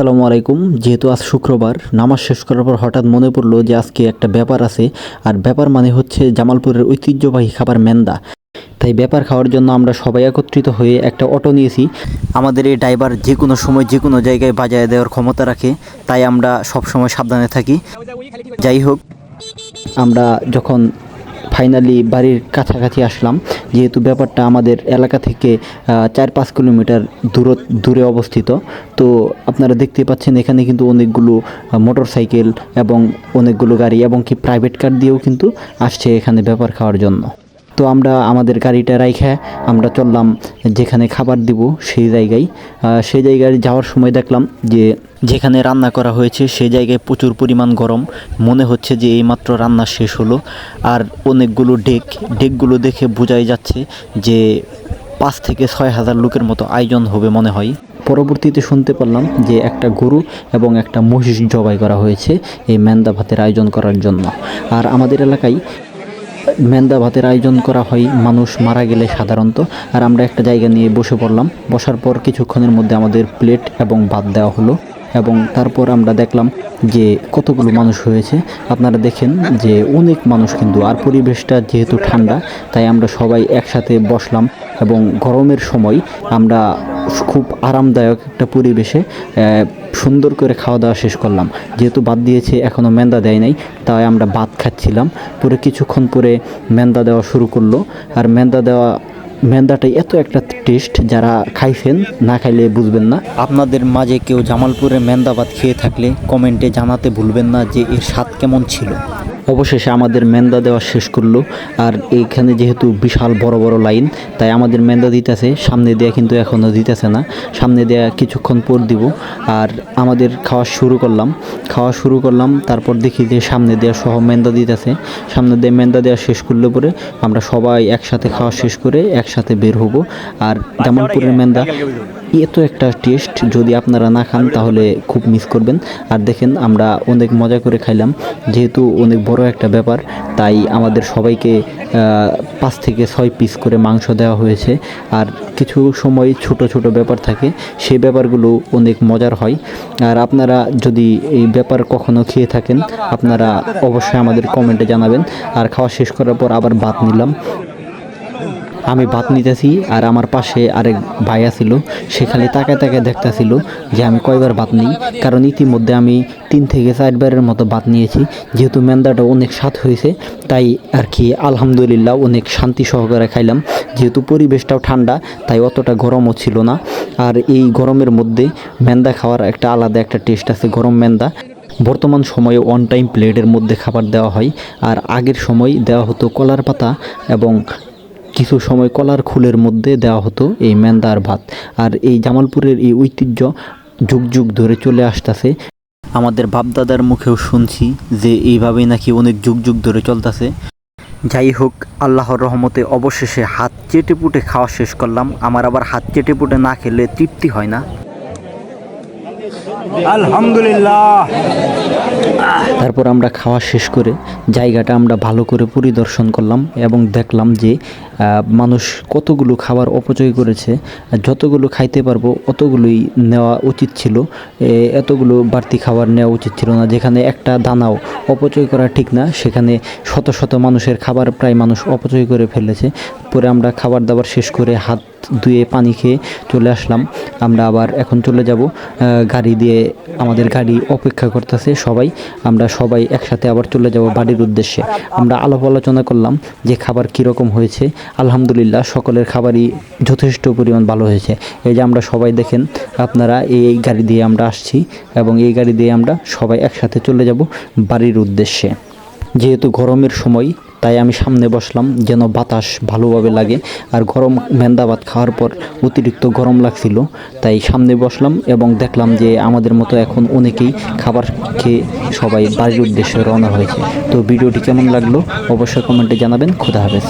আসসালামু আলাইকুম। যেহেতু আজ শুক্রবার, নামাজ শেষ করার পর হঠাৎ মনে পড়লো যে আজকে একটা ব্যাপার আছে। আর ব্যাপার মানে হচ্ছে জামালপুরের ঐতিহ্যবাহী খাবার মেন্দা। তাই ব্যাপার খাওয়ার জন্য আমরা সবাই একত্রিত হয়ে একটা অটো নিয়েছি। আমাদের এই ড্রাইভার যে কোনো সময় যে কোনো জায়গায় বাজায় দেওয়ার ক্ষমতা রাখে, তাই আমরা সব সময় সাবধানে থাকি। যাই হোক, আমরা যখন ফাইনালি বাড়ির কাছাকাছি আসলাম, যেহেতু ব্যাপারটা আমাদের এলাকা থেকে 4-5 কিলোমিটার দূরে অবস্থিত, তো আপনারা দেখতে পাচ্ছেন এখানে কিন্তু অনেকগুলো মোটর সাইকেল এবং অনেকগুলো গাড়ি এবং কি প্রাইভেট কার দিয়েও কিন্তু আসছে এখানে ব্যাপার খাওয়ার জন্য। তো আমরা আমাদের গাড়িটা রাইখা আমরা চললাম যেখানে খাবার দিব সেই জায়গায় যাওয়ার সময় দেখলাম যে যেখানে রান্না করা হয়েছে সেই জায়গায় প্রচুর পরিমাণ গরম। মনে হচ্ছে যে এইমাত্র রান্না শেষ হলো। আর অনেকগুলো ডেকগুলো দেখে বোঝাই যাচ্ছে যে 5 থেকে 6 হাজার লোকের মতো আয়োজন হবে মনে হয়। পরবর্তীতে শুনতে পারলাম যে একটা গরু এবং একটা মহিষ জবাই করা হয়েছে এই মেন্দা ভাতের আয়োজন করার জন্য। আর আমাদের এলাকায় মেন্দা ভাতের আয়োজন করা হয় মানুষ মারা গেলে সাধারণত। আর আমরা একটা জায়গা নিয়ে বসে পড়লাম। বসার পর কিছুক্ষণের মধ্যে আমাদের প্লেট এবং ভাত দেওয়া হলো এবং তারপর আমরা দেখলাম যে কতগুলো মানুষ হয়েছে। আপনারা দেখেন যে অনেক মানুষ কিন্তু। আর পরিবেশটা যেহেতু ঠান্ডা, তাই আমরা সবাই একসাথে বসলাম এবং গরমের সময় আমরা খুব আরামদায়ক একটা পরিবেশে সুন্দর করে খাওয়া দাওয়া শেষ করলাম। যেহেতু ভাত দিয়েছে, এখনও মেন্দা দেয় নাই, তাই আমরা ভাত খাচ্ছিলাম। পরে কিছুক্ষণ পরে মেন্দা দেওয়া শুরু করলো। আর মেন্দাটাই এত একটা টেস্ট, যারা খাইছেন না খাইলে বুঝবেন না। আপনাদের মাঝে কেউ জামালপুরের মেন্দা ভাত খেয়ে থাকলে কমেন্টে জানাতে ভুলবেন না যে এর স্বাদ কেমন ছিল। অবশেষে আমাদের মেন্দা দেওয়া শেষ করলো। আর এইখানে যেহেতু বিশাল বড় বড় লাইন, তাই আমাদের মেন্দা দিতেছে। সামনে দেয়া কিন্তু এখনও দিতেছে না, সামনে দেয়া কিছুক্ষণ পর দিব। আর আমাদের খাওয়া শুরু করলাম। তারপর দেখি যে সামনে দেয়া সহ মেন্দা দিতেছে। সামনে দিয়ে মেন্দা দেওয়া শেষ করলে পরে আমরা সবাই একসাথে খাওয়া শেষ করে একসাথে বের হব। আর জামালপুরের মেন্দা এত একটা টেস্ট, যদি আপনারা না খান তাহলে খুব মিস করবেন। আর দেখেন আমরা অনেক মজা করে খাইলাম। যেহেতু অনেক বড় একটা ব্যাপার, তাই আমাদের সবাইকে 5 থেকে 6 পিস করে মাংস দেওয়া হয়েছে। আর কিছু সময় ছোট ছোট ব্যাপার থাকে, সেই ব্যাপারগুলো অনেক মজার হয়। আর আপনারা যদি এই ব্যাপার কখনো খেয়ে থাকেন, আপনারা অবশ্যই আমাদের কমেন্টে জানাবেন। আর খাওয়া শেষ করার পর আবার ভাত নিলাম। আমি ভাত নিতেছি আর আমার পাশে আরেক ভাইয়া ছিল, সে খালি তাকায় দেখতেছিল যে আমি কয়বার ভাত নিই। কারণ ইতিমধ্যে আমি 3 থেকে 4 বারের মতো ভাত নিয়েছি। যেহেতু মেন্দাটা অনেক স্বাদ হয়েছে, তাই আর কি আলহামদুলিল্লাহ অনেক শান্তি সহকারে খাইলাম। যেহেতু পরিবেশটাও ঠান্ডা, তাই অতটা গরমও ছিল না। আর এই গরমের মধ্যে মেন্দা খাওয়ার একটা আলাদা একটা টেস্ট আছে। গরম মেন্দা বর্তমান সময়ে অন টাইম প্লেটের মধ্যে খাবার দেওয়া হয়। আর আগের সময় দেওয়া হতো কলার পাতা এবং কিছু সময় কলার খুলের মধ্যে দেওয়া হতো এই মেন্দার ভাত। আর এই জামালপুরের এই ঐতিহ্য যুগ যুগ ধরে চলে আসতেছে। আমাদের বাপদাদার মুখেও শুনছি যে এইভাবেই নাকি অনেক যুগ যুগ ধরে চলতেছে। যাই হোক, আল্লাহর রহমতে অবশেষে হাত চেটে পুটে খাওয়া শেষ করলাম। আমার আবার হাত চেটে পুটে না খেলে তৃপ্তি হয় না। আলহামদুলিল্লাহ। তারপর আমরা খাওয়া শেষ করে জায়গাটা আমরা ভালো করে পরিদর্শন করলাম এবং দেখলাম যে মানুষ কতগুলো খাবার অপচয় করেছে। যতগুলো খাইতে পারবো অতগুলোই নেওয়া উচিত ছিল, এতগুলো বাড়তি খাবার নেওয়া উচিত ছিল না। যেখানে একটা দানাও অপচয় করা ঠিক না, সেখানে শত শত মানুষের খাবার প্রায় মানুষ অপচয় করে ফেলেছে। পরে আমরা খাবার দাবার শেষ করে হাত ধুয়ে পানি খেয়ে চলে আসলাম। আমরা আবার এখন চলে যাব গাড়ি দিয়ে, আমাদের গাড়ি অপেক্ষা করতেছে সবাই। আমরা সবাই একসাথে আবার চলে যাব বাড়ির উদ্দেশ্যে। আমরা আলাপ আলোচনা করলাম যে খাবার কীরকম হয়েছে। আলহামদুলিল্লাহ সকলের খাবারই যথেষ্ট পরিমাণ ভালো হয়েছে। এই যে আমরা সবাই দেখেন, আপনারা এই গাড়ি দিয়ে আমরা আসছি এবং এই গাড়ি দিয়ে আমরা সবাই একসাথে চলে যাব বাড়ির উদ্দেশ্যে। যেহেতু গরমের সময়, তাই আমি সামনে বসলাম যেন বাতাস ভালোভাবে লাগে। আর গরম মেন্দা ভাত খাওয়ার পর অতিরিক্ত গরম লাগছিল, তাই সামনে বসলাম এবং দেখলাম যে আমাদের মতো এখন অনেকেই খাবার খেয়ে সবাই বাড়ির উদ্দেশ্যে রওনা হয়েছে। তো ভিডিওটি কেমন লাগলো অবশ্যই কমেন্টে জানাবেন। খোদা হাফেজ।